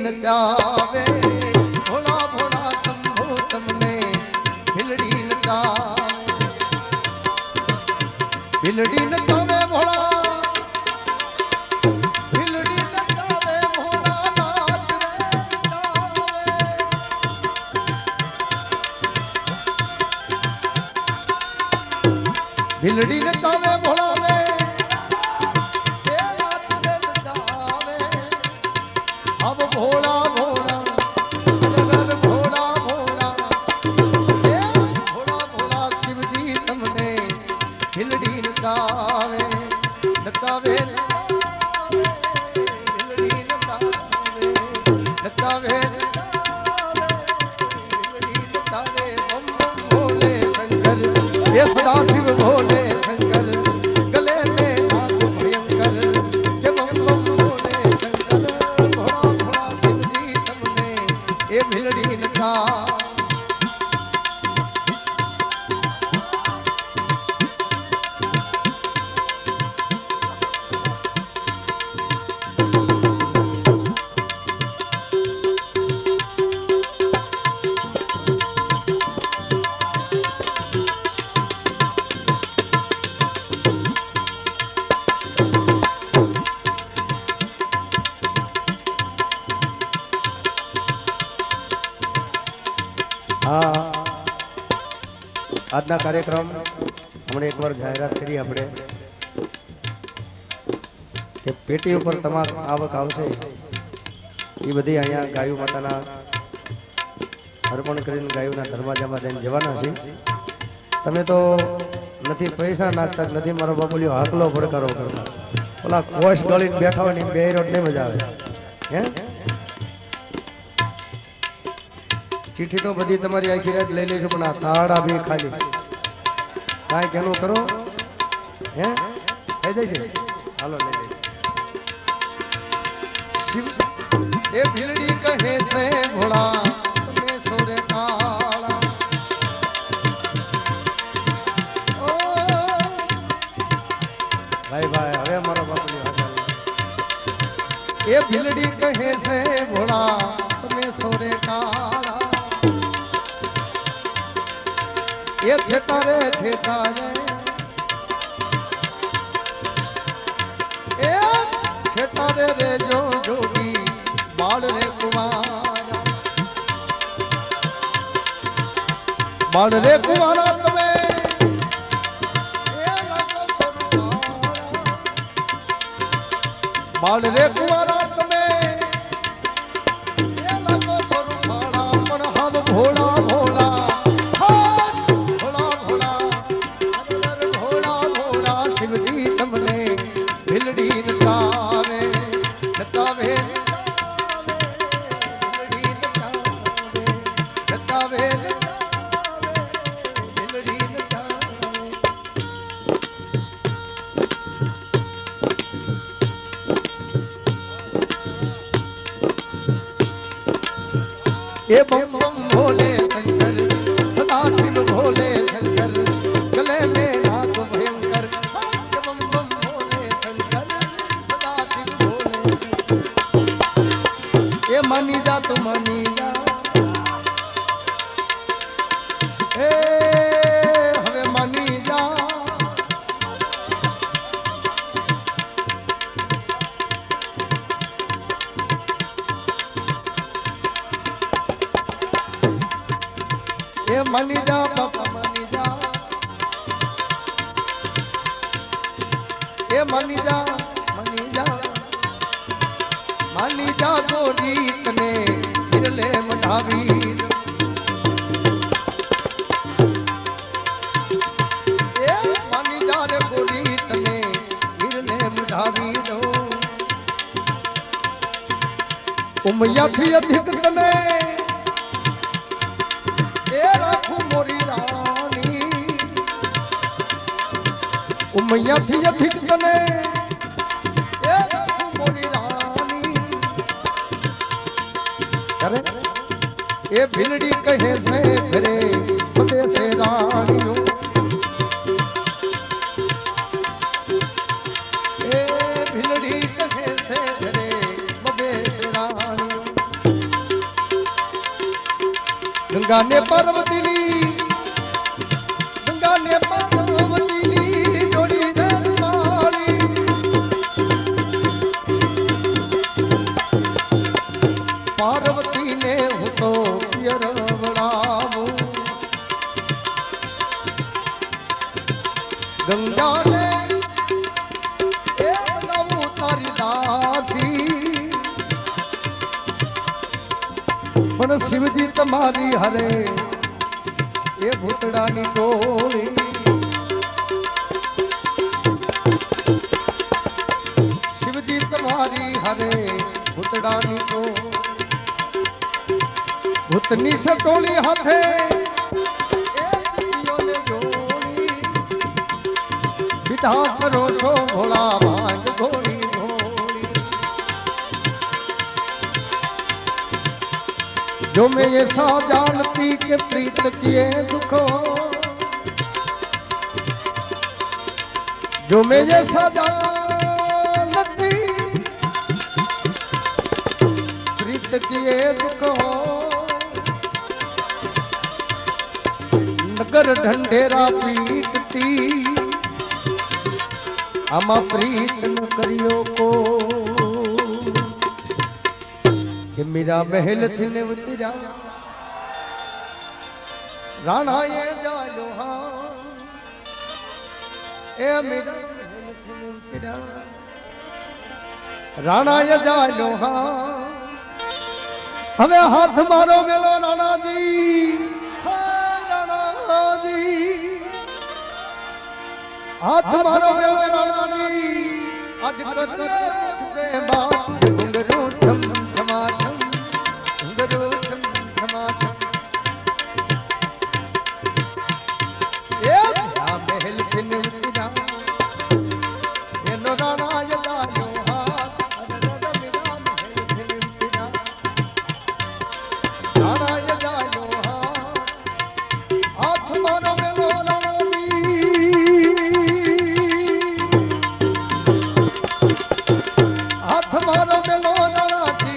નચાવે ભોળા ભોળા શંભુ તમને ભીલડી નચાવે ભીલડી નચાવે ભોળા ભીલડી નચાવે ભોળા નાચ ભીલડી નચાવે ભોળા ભોળા ભોળા ભોળા ભોળા ભોળા ભોળા શિવજી તમને ભીલડી નચાવે નચાવે ભીલડી નચાવે નચાવે ભીલડી નચાવે બમ બમ ભોલે શંકર હે સદા શિવ ભોલે શંકર ગલે में नाग भयंकर के बम बम भोले शंकर એ ભીલડી નચા આજના કાર્યક્રમ હમણાં એકવાર જાહેરાત કરી આપણે કે પેટી ઉપર તમામ આવક આવશે એ બધી અહીંયા ગાયો માતાના અર્પણ કરીને ગાયોના દરવાજામાં જઈને જવાના છે તમે તો નથી પૈસા નાખતા નથી મારો બાપુલિયો હાકલો ભડકારો કરતા ઓલા કોશ ગળીને બેઠા હોય ને બે રોડ નહીં મજા આવે હે ચીઠી તો બધી તમારી આખી રાત લઈ લેજો પણ આ તાળા બી ખાલી કાંઈ કેનું કરો હે થઈ જાય છે હાલો લઈ લેજો શિવ એ ભીલડી કહે છે ભોળા તમે સોરે કાળા ઓ ભાઈ ભાઈ હવે મારો બાપુની વાત એ ભીલડી કહે છે ભોળા તમે સોરે કાળા એ છેતારે છેતારે એ છેતારે રે જો જોગી બાળ રે કુમારા બાળ રે કુમારા તમે એ લાગો સરુવારા બાળ રે કુમારા તમે એ લાગો સરુવારા પણ હવ ભોળા ભોળા ભીલડી નચાવે નચાવે ભીલડી નચાવે નચાવે ભીલડી નચાવે એ બમ બમ ભોલે શંકર સદા શિવ ભોલે શંકર ગલે में नाग भयंकर એ માની જા તો માની જા એ હવે માની જા એ માની જા બાપા માની જા એ માની જા માની જા માની જા તો રીતને વિરલે મઢાવી એ માની જા રે રીતને વિરલે મઢાવી દો ઉમૈયાથી અધિક તને એ રાખું મોરી રાણી ઉમૈયાથી અધિક તને એ રાખું મોરી રાણી કરે એ ભીલડી કહે છે ફરે બધે છે રાણીઓ એ ભીલડી કહે છે ફરે બધે છે રાણીઓ ગંગા ને પાર્વતીની જોડી ધરમાળી પાર્વતીને હું તો પિયર વળાવું ગંગાને એ બનાવું તારી દાસી પણ શિવજી તમારી હરે એ ભૂતડાની ટોળી શિવજી તમારી હરે ભૂતડાની ટોળી ભૂતની સટોળી હાથે વિધા કરો છો ભોળા ભાંગ ઘોડી ઘોડી जो मैं ये सा जानती के प्रीत किए दुखो जो मैं ये सा जानती प्रीत किए दुखो नगर ढंढेरा पीटती आमा प्रीत न करियो को कि मेरा महल थी ने उतरा राणा ये जालो हाँ ए मेरा महल थी ने उतरा राणा ये जालो हाँ हमें हाथ मारो मेलो राणा जी राणा जी हाथ मारो मेलो राणा जी आज कर दे बात घुंघरू थम थमाथम घुंघरू थम थमाथम ये मेरा महल फिन उतरा ये लो राणा ये जालो हाथ अरे मेरा महल फिन उतरा राणा ये जालो हाथ मारो मेलो राणा हाथ मारो मेलो राणा जी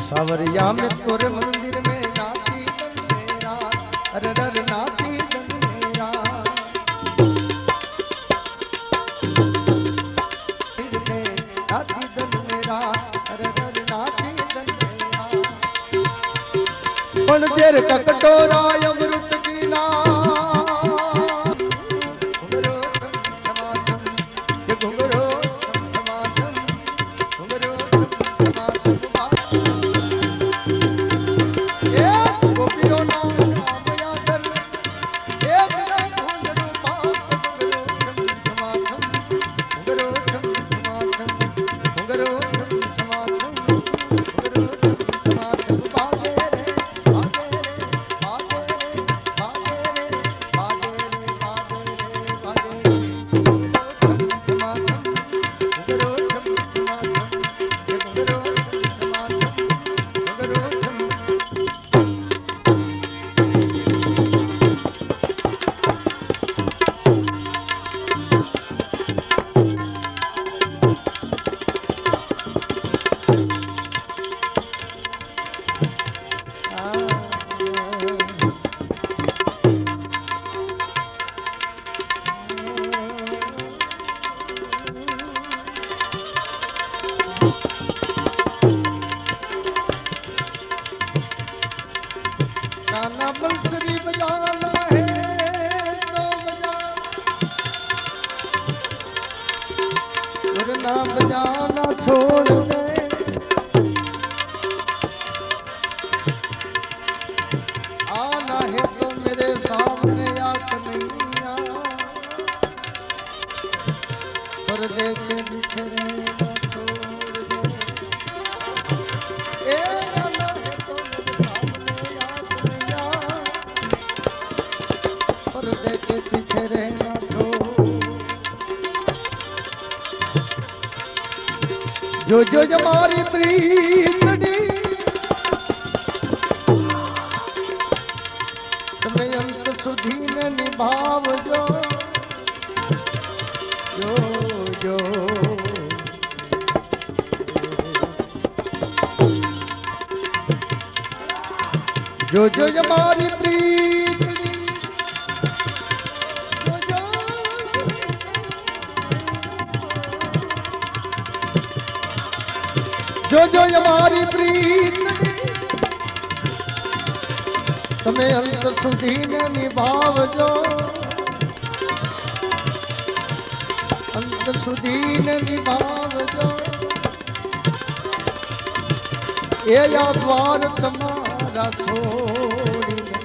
सावरिया में तोरे मंदिर में नाती मेरा अरे रर नाती मेरा नाती मेरा अरे रर नाती मेरा पण देर कटोरा अमृत की ना गाना बजाना छोड़ दे, आना है तो मेरे सामने या कन्हैया, पर्दे के बिछड़े न छोड़ दे। ए आना है तो मेरे सामने या कन्हैया, पर्दे के बिछड़े न छोड़। जो जो हमारी प्रीतड़ी તમે અંત સુધીને નિભાવજો, જો જો જો જો હમારી પ્રીત જો જો હમારી પ્રીત તમે અંત સુધીને નિભાવજો, અંત સુધીને નિભાવજો। એ આ દ્વાર તમારા છોડીને,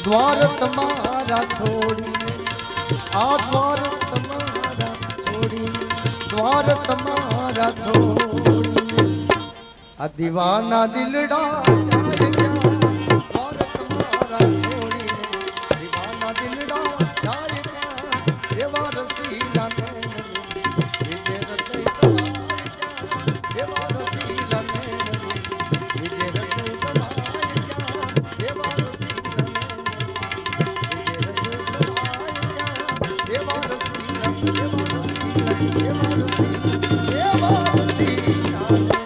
દ્વાર તમારા છોડીને, આ દ્વાર તમારા છોડીને, द्वार तुम्हारा छोड़िए, आ दीवाना दिलड़ा जाए क्या, द्वार तुम्हारा छोड़िए, दीवाना दिलड़ा जाए क्या, देवा रसीला नैन विजय रतई तमाए क्या, देवा रसीला नैन विजय रतई तमाए क्या, देवा रसीला नैन विजय रतई तमाए क्या, देवा रसीला देवा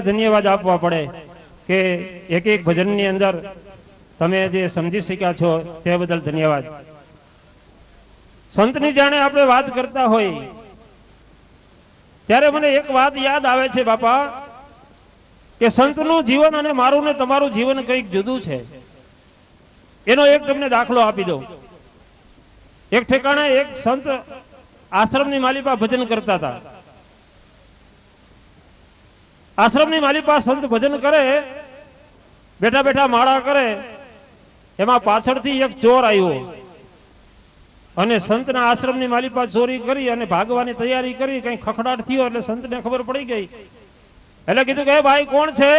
ધન્યવાદ આપવા પડે કે એક એક ભજનની અંદર તમે જે સમજી શક્યા છો તે બદલ ધન્યવાદ। સંતની જાણે આપણે વાત કરતા હોય ત્યારે મને એક વાત યાદ આવે છે બાપા, કે સંતનું જીવન અને મારું ને તમારું જીવન કંઈક જુદું છે। એનો એક તમને દાખલો આપી દઉં। એક ઠેકાણે એક સંત આશ્રમની માલિપા ભજન કરતા હતા। આશ્રમની માલિપા સંત ભજન કરે, બેઠા બેઠા માળા કરે, એમાં પાછળથી એક ચોર આવ્યો અને સંતના આશ્રમની માલિપા ચોરી કરી અને ભાગવાની તૈયારી કરી। કઈ ખખડાટ થયો એટલે સંતને ખબર પડી ગઈ, એટલે કીધું કે ભાઈ કોણ છે?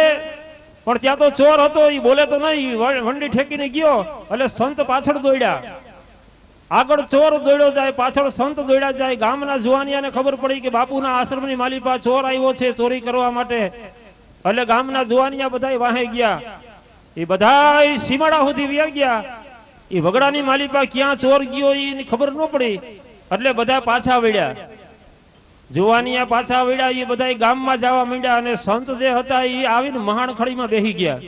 પણ ત્યાં તો ચોર હતો, એ બોલે તો નહીં, વંડી ઠેકીને ગયો। એટલે સંત પાછળ દોડ્યા, આગળ ચોર દોડ્યો જાય, પાછળ સંત દોડ્યા જાય। ગામના જુવાનિયાને ખબર પડી કે બાપુના આશ્રમની માલિપા ચોર આવ્યો છે ચોરી કરવા માટે, એટલે ગામના જુવાનિયા બધા વાહે ગયા। એ બધા સીમાડા સુધી વ્યા ગયા। એ વગડાની માલિપા ક્યાં ચોર ગયો એની ખબર ન પડી, એટલે બધા પાછા વળ્યા। જુવાનિયા પાછા વળ્યા, એ બધા ગામમાં જવા માંડ્યા અને સંત જે હતા એ આવીને મહાણખડીમાં બેસી ગયા।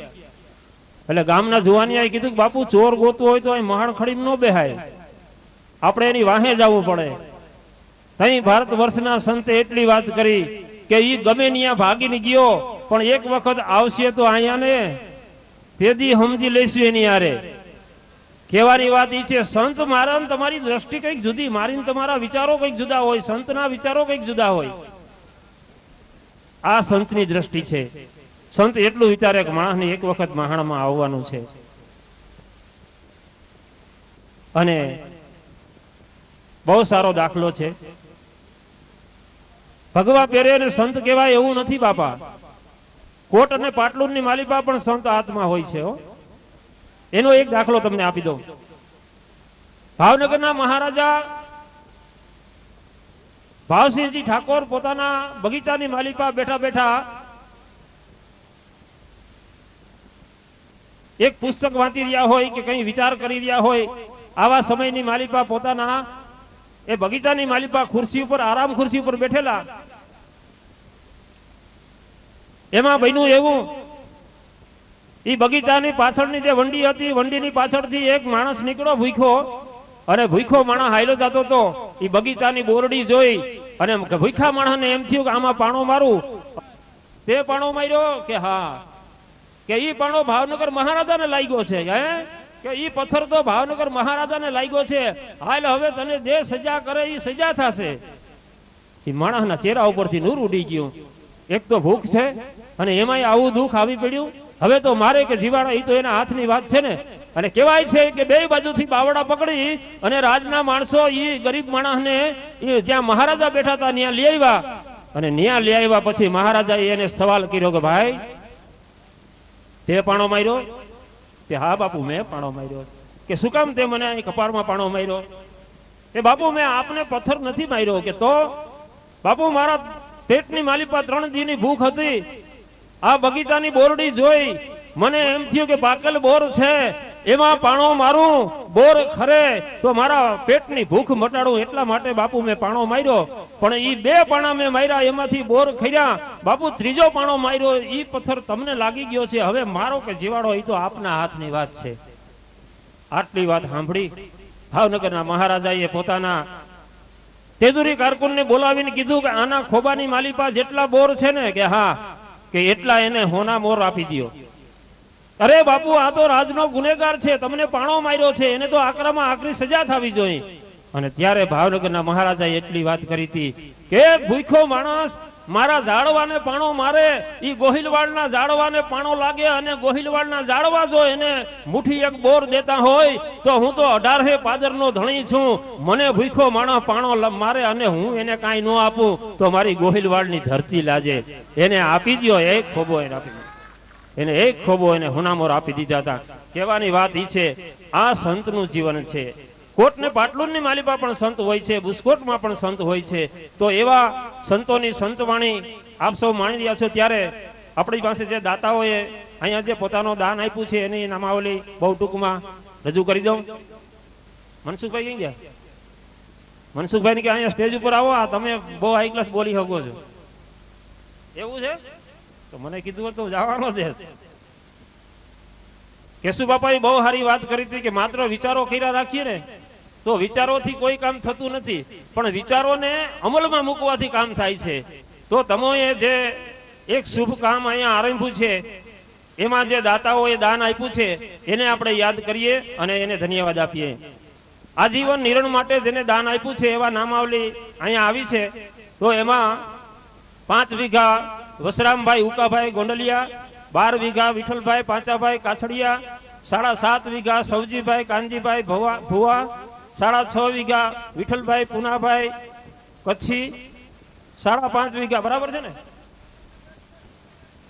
એટલે ગામના જુવાનિયાએ કીધું કે બાપુ ચોર ગોતવો હોય તો અહીં મહાણખડીમાં ન બેહાય, આપણે એની વાહે જવું પડે। તઈ ભારત વર્ષના સંતે એટલી વાત કરી કે ઈ ગમે ત્યાં ભાગીને ગયો પણ એક વખત આવશે તો અહીંયા ને તેદી સમજી લઈશું એની હારે। કહેવાની વાત ઈ છે, સંત મારા ને તમારી દ્રષ્ટિ કંઈક જુદી, મારી ને તમારા વિચારો કંઈક જુદા હોય, સંતના વિચારો કંઈક જુદા હોય। આ સંતની દ્રષ્ટિ છે। સંત એટલું વિચારે કે માણસને એક વખત મહાણમાં આવવાનું છે। અને બહુ સારો દાખલો છે। ભગવા પહેરે અને સંત કહેવાય એવું નથી બાપા। કોટ અને પાટલુન ની માલિપા પણ સંત આત્મા હોય છે। એનો એક દાખલો તમને આપી દઉં। ભાવનગરના મહારાજા ભાવસિંહજી ઠાકોર પોતાના બગીચાની માલિપા બેઠા બેઠા એક પુસ્તક વાંચી રહ્યા હોય કે કઈ વિચાર કરી રહ્યા હોય, આવા સમયની માલિપા પોતાના એ બગીચાની માલિપા ખુરશી ઉપર, આરામ ખુરશી ઉપર બેઠેલા। એમાં બન્યું એવું, એ બગીચાની પાછળની જે વંડી હતી, વંડીની પાછળથી એક માણસ નીકળ્યો ભૂખ્યો, અને ભૂખ્યો માણસ હાલ્યો જતો હતો। એ બગીચાની બોરડી જોઈ અને ભૂખ્યા માણસને એમ થયું કે આમાં પાણો મારું, તે પાણો માર્યો કે હા, કે ઈ પાણો ભાવનગર મહારાજાને લાગ્યો છે, હે કે ઈ પથ્થર તો ભાવનગર મહારાજાને લાગ્યો છે, હાલ હવે તને જે સજા કરે ઈ સજા થશે. ઈ માણસના ચહેરા ઉપરથી નૂર ઉડી ગયું. એક તો ભૂખ છે અને એમાંય આવું દુઃખ આવી પડ્યું. હવે તો મારે કે જીવાડા, ઈ તો એના હાથની વાત છે ને. અને કહેવાય છે કે બે બાજુથી બાવડા પકડી અને રાજના માણસો ઈ ગરીબ માણસને જ્યાં મહારાજા બેઠા હતા ત્યાં લઈ આવ્યા. અને ન્યા લઈ આવ્યા પછી મહારાજાએ એને સવાલ કર્યો કે ભાઈ તે પાણો માર્યો? કે હા બાપુ મેં પાણો માર્યો. કે શું કામ તે મને અહીં કપાળમાં પાણો માર્યો? કે બાપુ મેં આપને પથ્થર નથી માર્યો. કે તો બાપુ મારા પેટની માલિપા 3 દીની ભૂખ હતી. આ બગીચાની બોરડી જોઈ મને એમ થયું કે પાકલ બોર છે એમાં પાણો મારું, બોર ખરે તો મારા પેટની ભૂખ મટાડું, એટલા માટે બાપુ મેં પાણો માર્યો. પણ ઈ 2 પાણા મેં માર્યા, એમાંથી બોર ખર્યા. બાપુ 3જો પાણો માર્યો, ઈ પથ્થર તમને લાગી ગયો છે. હવે મારો કે જીવાડો ઈ તો આપના હાથની વાત છે. આટલી વાત સાંભળી ભાવનગરના મહારાજાએ પોતાના તેજુરી કારકુનને બોલાવીને કીધું કે આના ખોબાની માલિપા જેટલા બોર છે ને કે હા, કે એટલા એને હોના મોર આપી દો. અરે બાપુ આ તો રાજનો ગુનેગાર છે, તમને પાણો માર્યો છે, એને તો આકરામાં આકરી સજા થવી જોઈએ. અને ત્યારે ભાવનગરના મહારાજાએ એટલી વાત કરી હતી કે ભૂખ્યો માણસ મારા ઝાડવાને પાણો મારે, ઈ ગોહિલવાડના ઝાડવાને પાણો લાગે, અને ગોહિલવાડના ઝાડવા જો એને મુઠ્ઠી એક બોર દેતા હોય તો હું તો 18 પાદરનો ધણી છું. મને ભૂખ્યો માણસ પાણો મારે અને હું એને કાંઈ ન આપું તો મારી ગોહિલવાડની ધરતી લાજે. એને આપી દો એક ખોબો, એને આપી દો. એને એક ખોબો એને હુનામોર આપી દીધા હતા. કહેવાની વાત ઈ છે આ સંતનું જીવન છે. કોટ ને પાટલુનની માલિપા પણ સંત હોય છે, બુસ્કોટમાં પણ સંત હોય છે. તો એવા સંતોની સંતવાણી આપ સૌ માણી રહ્યા છો. ત્યારે આપણી પાસે જે દાતાઓએ અહીંયા જે પોતાનો દાન આપ્યું છે એની નામાવલી બહુ ટૂંકમાં રજૂ કરી દઉં. મનસુખભાઈ કઈ ગયા? મનસુખભાઈ કે અહીંયા સ્ટેજ ઉપર આવો, આ તમે બહુ હાઈ ક્લાસ બોલી શકો છો. એવું છે તો મને કીધું હતું જવાનો છે. કેશુ બાપાએ બહુ સારી વાત કરી હતી કે માત્ર વિચારો કર્યા રાખીએ ને તો વિચારોથી કોઈ કામ થતું નથી, પણ વિચારોને અમલમાં મૂકવાથી કામ થાય છે. તો તમોએ જે એક શુભ કામ અહીંયા આરંભ્યું છે એમાં જે દાતાઓએ દાન આપ્યું છે એને આપણે યાદ કરીએ અને એને ધન્યવાદ આપીએ. આજીવન નિરણ માટે જેને દાન આપ્યું છે એવા નામાવલી અહીંયા આવી છે. તો એમાં 5 વીઘા વસરામભાઈ ઉકાભાઈ ગોંડલિયા, 12 વીઘા વિઠ્ઠલભાઈ પાંચાભાઈ કાછડિયા, 7.5 વીઘા સવજીભાઈ કાનજીભાઈ ભુવા, 6.5 વીઘા વિઠ્ઠલભાઈ પુનાભાઈ કચ્છી, 5.5 વીઘા બરાબર છે ને?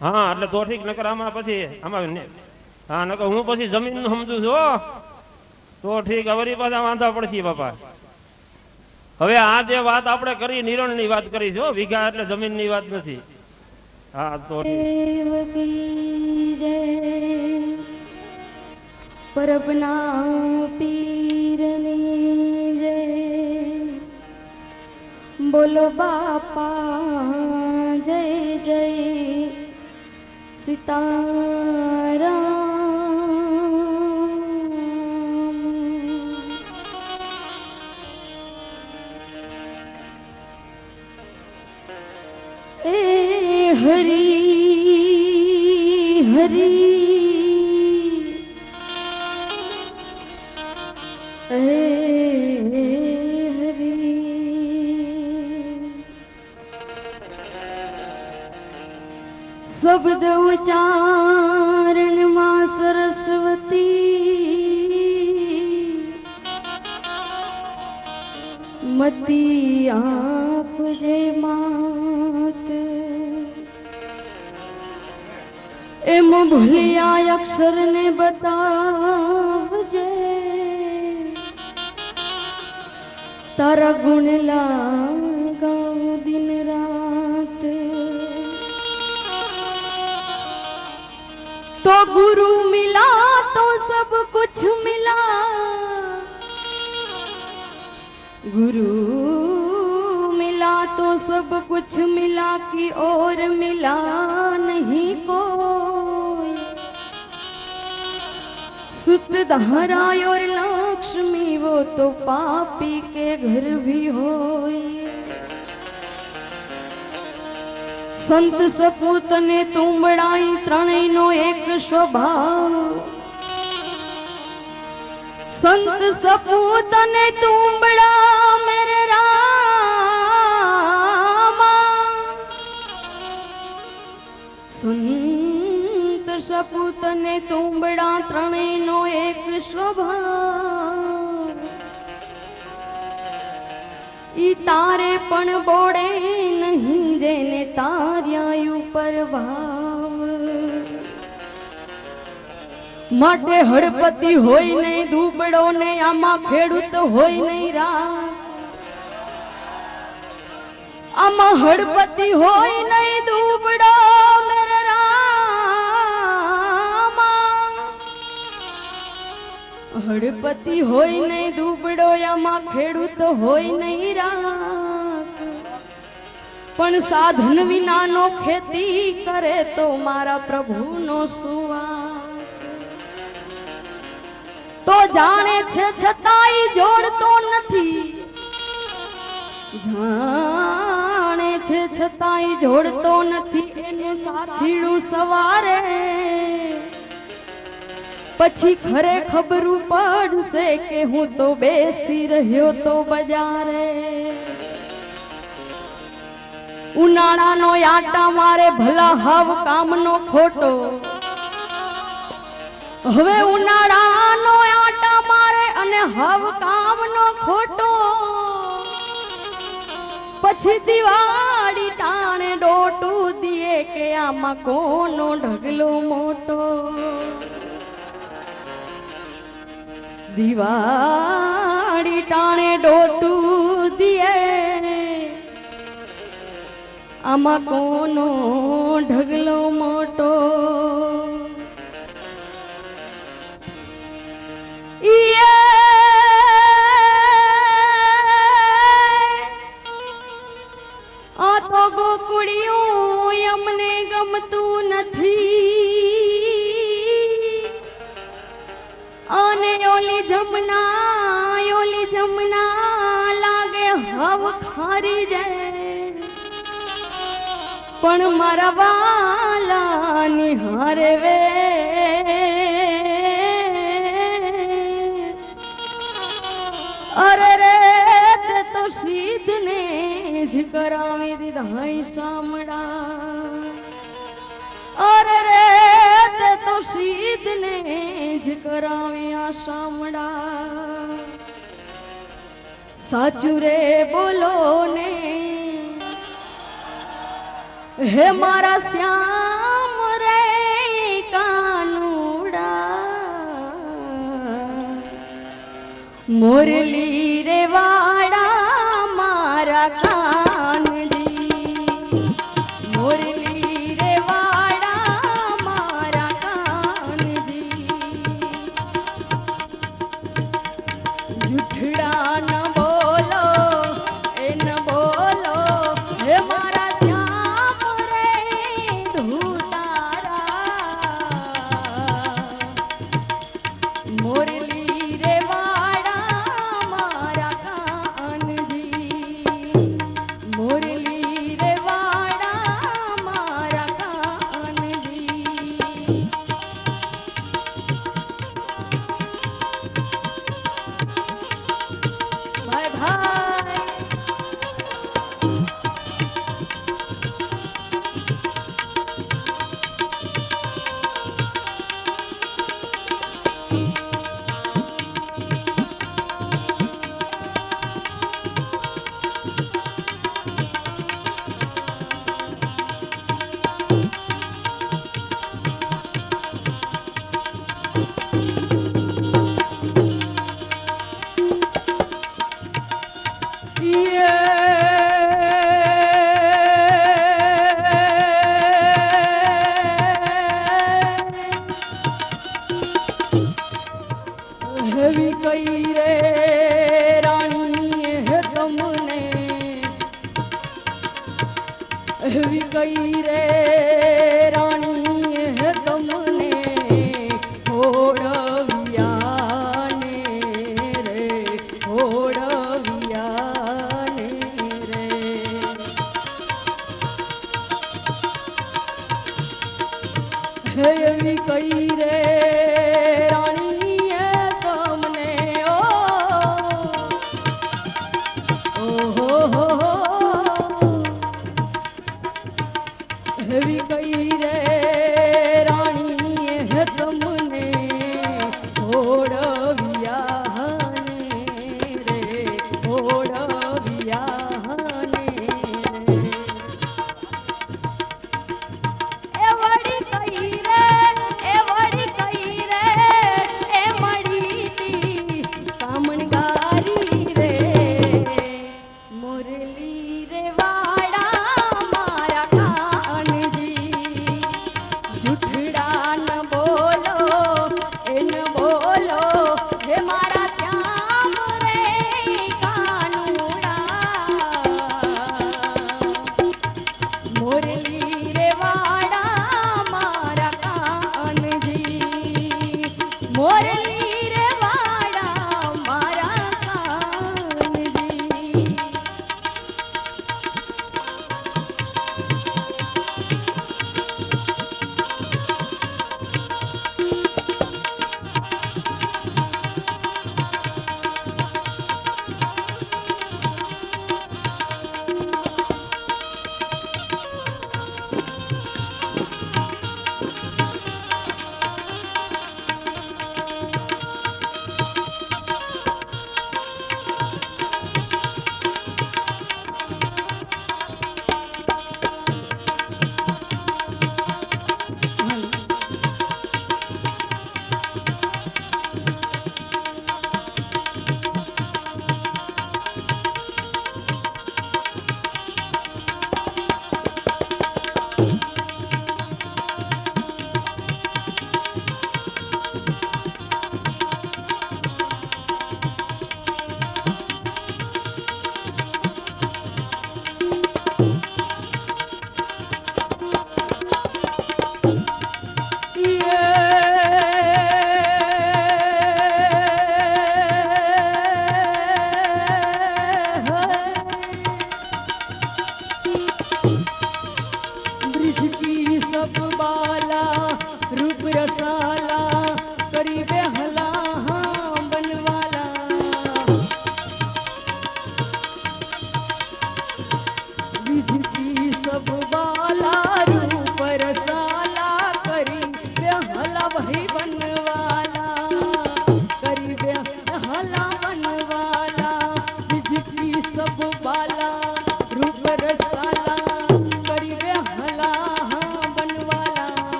હા એટલે તો ઠીક, નકર આમાં પછી આમાં હા નકર હું પછી જમીન સમજુ છું તો ઠીક. હવે પાછા વાંધા પડશે બાપા. હવે આ જે વાત આપણે કરી નિરણની વાત કરી છે, વીઘા એટલે જમીનની વાત નથી. હા તો પરબના પીરની જય, બોલો બાપા જય જય સીતારામ. એ હરી હરી શબ્દ ઉચ્ચારણમાં સરસ્વતી મતી આપજે માત. એમ ભૂલ્યા અક્ષરને બતાવજે, તારા ગુણ લાગાઉ દિન રાત. तो गुरु मिला तो सब कुछ मिला, गुरु मिला तो सब कुछ मिला कि और मिला नहीं कोई. सुतधारा और लक्ष्मी वो तो पापी के घर भी होय. સંત સપૂત ને તુંબડાઈ ત્રણેયનો એક સ્વભાવ સંત સપૂત ને તુંબડા મેરે રામા સંત સપૂત ને તુંબડા ત્રણેયનો એક સ્વભાવ ઈ તારે પણ બોડે નહીં જેને તાર્યા ઉપર ભાવ માટે હળપતિ હોય નહીં દુબળો ને આમાં ખેડૂત હોય નહીં રા આમાં હળપતિ હોય નહીં દુબળો મેરે રામા હળપતિ હોય નહીં દુબળો આમાં ખેડૂત હોય નહીં રા પણ સાધન વિનાનો ખેતી કરે તો મારા પ્રભુનો સુવા તો જાણે છે છતાંય જોડતો નથી જાણે છે છતાંય જોડતો નથી એનું સાથીડું સવારે પછી ખરે ખબરું પડશે કે હું તો બેસી રહ્યો તો બજારે ઉનાળાનો આટા મારે ભલા હાવ કામનો ખોટો હવે ઉનાળાનો આટા મારે અને હાવ કામનો ખોટો પછી દિવાળી ટાણે ડોટું દીએ કે આમાં કોનો ઢગલો મોટો દિવાળી ટાણે ડોટું દીએ આમાં કોનો ઢગલો મોટો આ તો ગોકુળિયું અમને ગમતું નથી અને ઓલી જમના લાગે હવ ખારી જાય પણ મારા વાલા નિહારે વે અરે રે તે તો સીધ ને જ કરાવી દીધા શામડા અરે રે તે તો સીધ ને જ કરાવી આ શામડા સાચું રે બોલો ને હે મારા શ્યામ રે કાનુડા મુરલી રે વાડા મારા કાનજી મુરલી રે વાડા મારા કાનજી જુઠડા ન બોલો એ ન બોલો હે મારા શ્યામ રે ધૂતારા મુરલી રે એવી કઈ રે રાણી હે તમને હોડવિયાને રે હોડવિયાને રે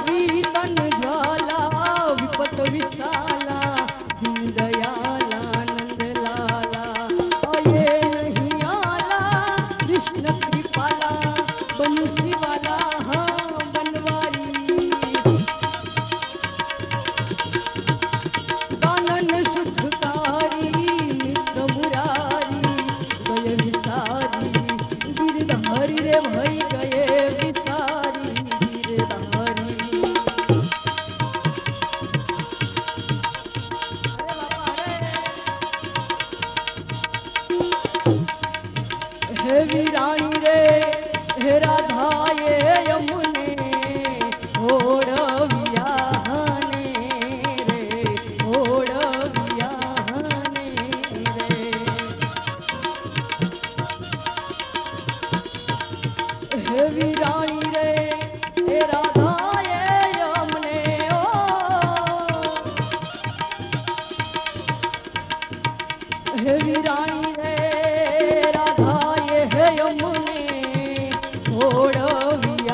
આવી તન જ્વાલા